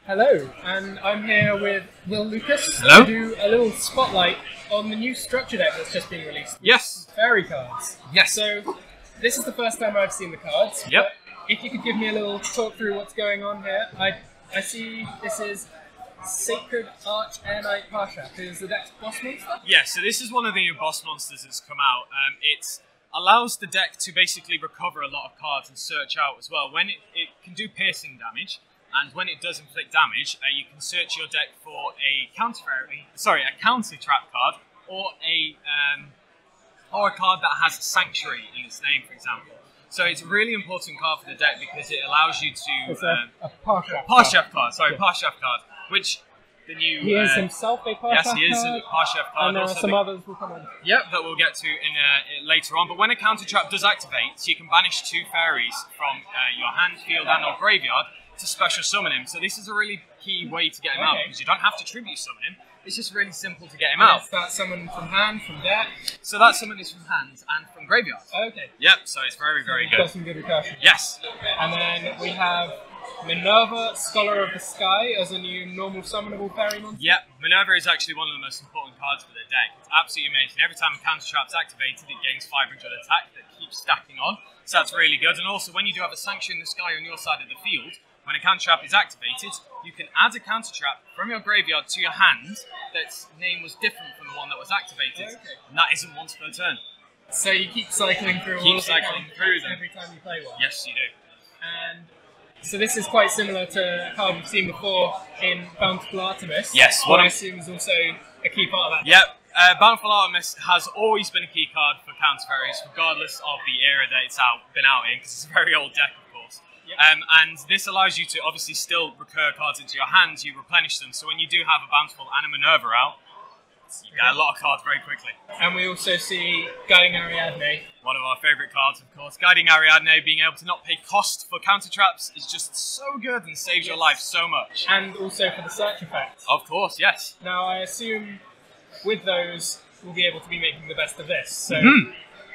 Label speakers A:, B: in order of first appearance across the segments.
A: Hello, and I'm here with Will Lucas
B: Hello.
A: to do a little spotlight on the new structure deck that's just been released.
B: Yes.
A: Fairy cards.
B: Yes.
A: So, this is the first time I've seen the cards.
B: Yep.
A: But if you could give me a little talk through what's going on here. I see this is Sacred Arch Air Knight Parshat. Is the deck's boss monster?
B: Yeah, so this is one of the new boss monsters that's come out. It allows the deck to basically recover a lot of cards and search out as well. When it can do piercing damage, and when it does inflict damage, you can search your deck for a counter trap card, or a card that has Sanctuary in its name, for example. So it's a really important card for the deck because it allows you to...
A: It's a Parshat
B: card. Sorry,
A: yeah.
B: Parshat card, which the new...
A: He is himself a Parshat card.
B: Yes, he is a Parshat card.
A: And there are some others will come in.
B: Yep, that we'll get to in later on. But when a counter trap does activate, you can banish 2 fairies from your hand, field, and or graveyard to special summon him. So this is a really key way to get him out because you don't have to tribute summon him. It's just really simple to get him out.
A: Is that summon from hand, from deck?
B: So that summon is from hand and from graveyard.
A: Okay.
B: Yep, so it's very, very good.
A: Got some good recursion.
B: Yes.
A: And then we have Minerva, Scholar of the Sky, as a new normal summonable fairy monster.
B: Yep, Minerva is actually one of the most important cards for the deck. It's absolutely amazing. Every time a counter trap's activated, it gains 500 attack that keeps stacking on. So that's really good. And also, when you do have a Sanctuary in the Sky on your side of the field, when a counter trap is activated, you can add a counter trap from your graveyard to your hand that's name was different from the one that was activated. Okay. And that isn't once per turn.
A: So you keep cycling through
B: Keep cycling through them
A: every time you play one.
B: Yes, you do.
A: And so this is quite similar to a card we've seen before in Bountiful Artemis.
B: Yes.
A: What I assume is also a key part of that.
B: Yep. Bountiful Artemis has always been a key card for counter fairies, regardless of the era that it's been out in, because it's a very old deck, of course. Yep. And this allows you to obviously still recur cards into your hand, you replenish them, so when you do have a Bountiful and a Minerva out, you get a lot of cards very quickly.
A: And we also see Guiding Ariadne.
B: One of our favourite cards, of course. Guiding Ariadne, being able to not pay cost for counter traps is just so good and saves your life so much.
A: And also for the search effect.
B: Of course, yes.
A: Now I assume with those, we'll be able to be making the best of this. So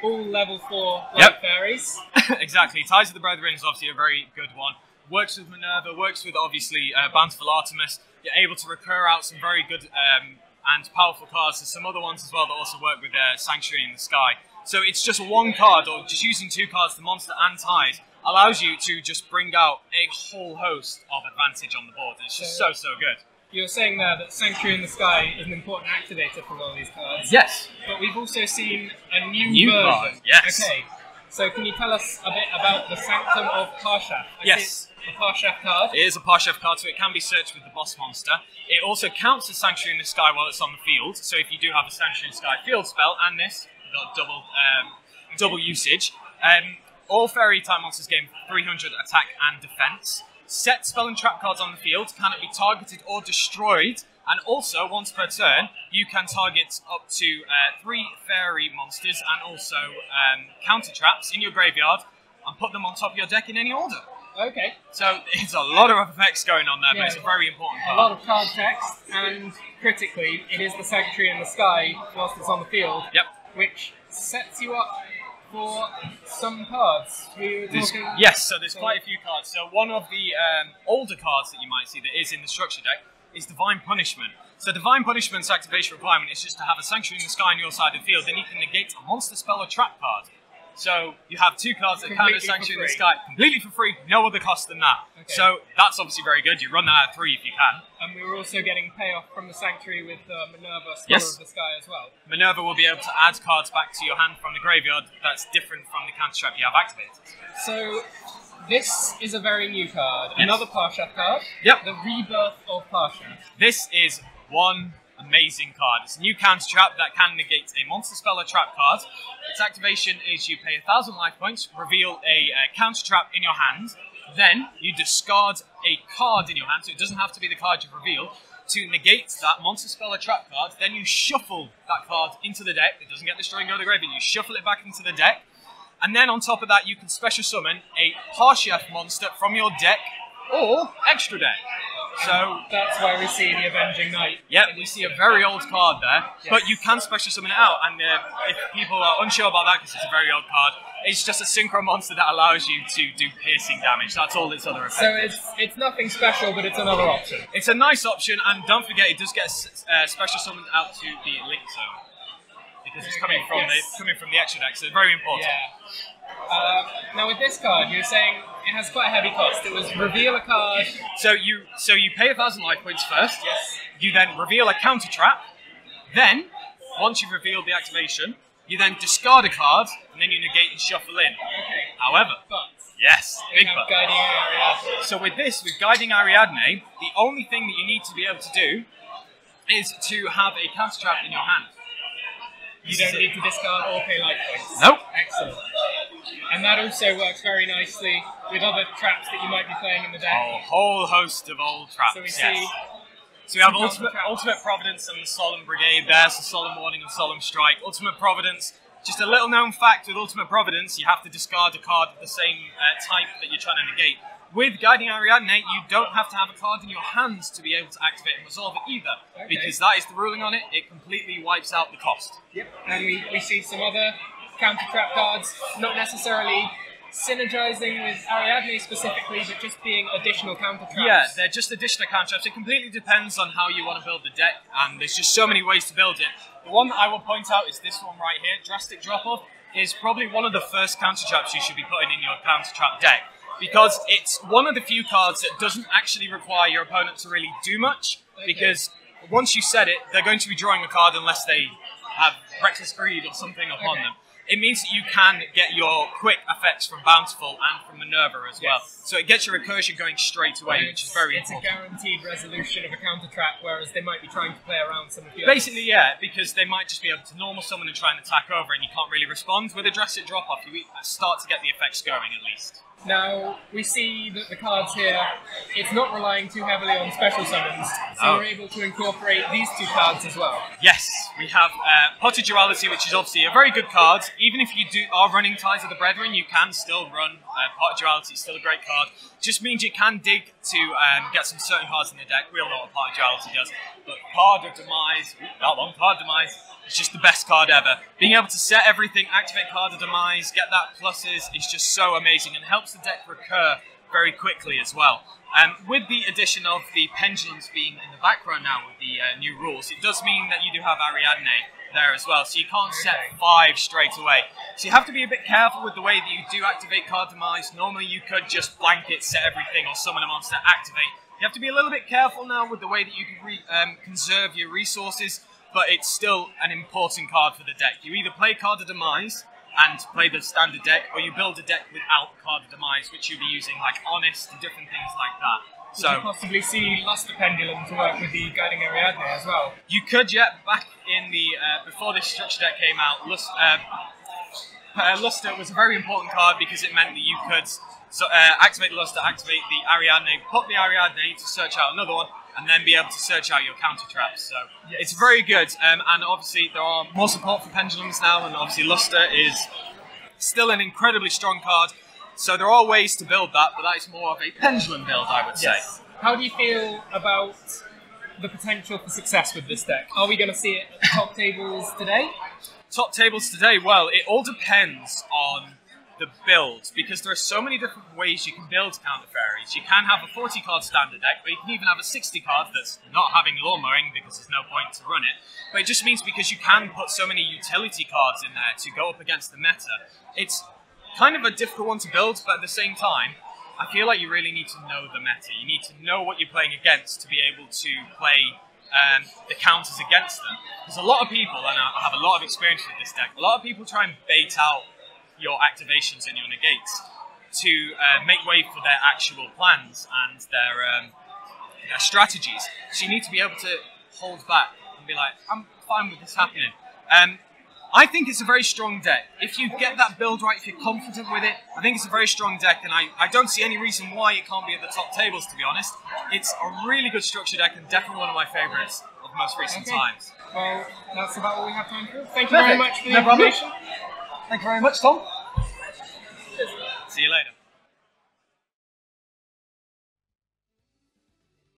A: all level 4 light fairies.
B: Exactly. Ties of the Brethren is obviously a very good one. Works with Minerva, works with obviously Bountiful Artemis. You're able to recur out some very good and powerful cards. There's some other ones as well that also work with Sanctuary in the Sky. So it's just one card, or just using 2 cards, the monster and ties, allows you to just bring out a whole host of advantage on the board. It's just so good.
A: You're saying there that Sanctuary in the Sky is an important activator for one of these cards.
B: Yes.
A: But we've also seen a new version.
B: Card. Yes.
A: Okay. So can you tell us a bit about the Sanctum of Parshat?
B: Yes.
A: A Parshat card.
B: It is a Parshat card, so it can be searched with the boss monster. It also counts as Sanctuary in the Sky while it's on the field. So if you do have a Sanctuary in the Sky field spell and this, you've got double usage. All fairy type monsters gain 300 attack and defense. Set spell and trap cards on the field cannot be targeted or destroyed. And also, once per turn, you can target up to 3 fairy monsters and also counter traps in your graveyard and put them on top of your deck in any order.
A: Okay.
B: So it's a lot of effects going on there, but it's a very important card.
A: A lot of card text, and critically, it is the Sanctuary in the Sky whilst it's on the field.
B: Yep.
A: Which sets you up for some cards.
B: Yes, so there's quite a few cards. So one of the older cards that you might see that is in the structure deck is Divine Punishment. So Divine Punishment's activation requirement is just to have a Sanctuary in the Sky on your side of the field, then you can negate a monster spell or trap card. So you have 2 cards that count as Sanctuary in the Sky, completely for free, no other cost than that. Okay. So that's obviously very good. You run that at 3 if you can.
A: And we were also getting payoff from the Sanctuary with Minerva, Scholar of the Sky as well.
B: Minerva will be able to add cards back to your hand from the graveyard that's different from the counter trap you have activated.
A: So this is a very new card. Yes. Another Parshat card.
B: Yep.
A: The Rebirth of Parshat.
B: This is one amazing card. It's a new counter trap that can negate a monster spell or trap card. Its activation is you pay 1,000 life points, reveal a counter trap in your hand, then you discard a card in your hand, so it doesn't have to be the card you've revealed, to negate that monster spell or trap card. Then you shuffle that card into the deck. It doesn't get destroyed and go to the graveyard. You shuffle it back into the deck, and then on top of that you can special summon a Parshat monster from your deck or extra deck. So
A: that's why we see the Avenging Knight.
B: Yep, we see a very old card there, but you can special summon it out, and if people are unsure about that because it's a very old card, it's just a synchro monster that allows you to do piercing damage. That's all its other effect.
A: So it's nothing special, but it's another option.
B: It's a nice option, and don't forget it does get special summoned out to the Link Zone, because it's coming from the extra deck, so it's very important.
A: Yeah. Now with this card, you're saying it has quite a heavy cost. It was reveal a card.
B: So you pay 1,000 life points first.
A: Yes.
B: You then reveal a counter trap. Then, once you've revealed the activation, you then discard a card, and then you negate and shuffle in.
A: Okay.
B: However, yes, big but.
A: Guiding Ariadne.
B: So with this, with Guiding Ariadne, the only thing that you need to be able to do is to have a counter trap in your hand.
A: You don't need to discard or pay life points.
B: Nope.
A: Excellent. And that also works very nicely with other traps that you might be playing in the deck.
B: A whole host of old traps.
A: So we see.
B: So we have Ultimate Providence and the Solemn Brigade there, so Solemn Warning and Solemn Strike. Ultimate Providence, just a little known fact with Ultimate Providence, you have to discard a card of the same type that you're trying to negate. With Guiding Ariadne, you don't have to have a card in your hands to be able to activate and resolve it either, because that is the ruling on it, it completely wipes out the cost.
A: Yep, and we see some other counter trap cards, not necessarily synergizing with Ariadne specifically, but just being additional counter traps.
B: Yeah, they're just additional counter traps. It completely depends on how you want to build the deck, and there's just so many ways to build it. The one that I will point out is this one right here. Drastic Drop-Off is probably one of the first counter traps you should be putting in your counter trap deck, because it's one of the few cards that doesn't actually require your opponent to really do much, because once you set it, they're going to be drawing a card unless they have Reckless Greed or something upon them. It means that you can get your quick effects from Bountiful and from Minerva as well. So it gets your recursion going straight away, which is very important.
A: It's a guaranteed resolution of a counter trap, whereas they might be trying to play around some of the
B: Basically, yeah, because they might just be able to normal summon and try and attack over, and you can't really respond. With a Drastic Drop-Off, you start to get the effects going at least.
A: Now, we see that the cards here, it's not relying too heavily on special summons, so we're able to incorporate these two cards as well.
B: Yes, we have Pot of Duality, which is obviously a very good card. Even if you are running Ties of the Brethren, you can still run Pot of Duality, it's still a great card. Just means you can dig to get some certain cards in the deck. We all know what Pot of Duality does. But Card of Demise, that one, Card of Demise, it's just the best card ever. Being able to set everything, activate Card of Demise, get that pluses is just so amazing and helps the deck recur very quickly as well. With the addition of the pendulums being in the background now with the new rules, it does mean that you do have Ariadne there as well, so you can't set 5 straight away. So you have to be a bit careful with the way that you do activate Card Demise. Normally you could just blanket set everything or summon a monster, activate. You have to be a little bit careful now with the way that you can conserve your resources, but it's still an important card for the deck. You either play Card of Demise and play the standard deck, or you build a deck without Card of Demise, which you'll be using like Honest and different things like that.
A: So you possibly see Luster Pendulum to work with the Guiding Ariadne as well.
B: You could, yeah. Back in the before this structure deck came out, Luster was a very important card because it meant that you could activate Luster, activate the Ariadne, put the Ariadne to search out another one, and then be able to search out your counter traps. So it's very good, and obviously there are more support for pendulums now, and obviously Luster is still an incredibly strong card. So there are ways to build that, but that is more of a pendulum build, I would say.
A: How do you feel about the potential for success with this deck? Are we going to see it at top tables today?
B: Top tables today? Well, it all depends on the build, because there are so many different ways you can build Counter Fairies. You can have a 40-card standard deck, but you can even have a 60-card that's not having law mowing because there's no point to run it. But it just means because you can put so many utility cards in there to go up against the meta, it's kind of a difficult one to build, but at the same time, I feel like you really need to know the meta. You need to know what you're playing against to be able to play the counters against them. Because a lot of people, and I have a lot of experience with this deck, a lot of people try and bait out your activations and your negates to make way for their actual plans and their strategies. So you need to be able to hold back and be like, I'm fine with this happening. I think it's a very strong deck. If you get that build right, if you're confident with it, I think it's a very strong deck, and I don't see any reason why it can't be at the top tables, to be honest. It's a really good structure deck and definitely one of my favourites of most recent times.
A: Well, that's about all we have time for. Thank you very much for the information.
B: Thank you very much, Tom. See you later.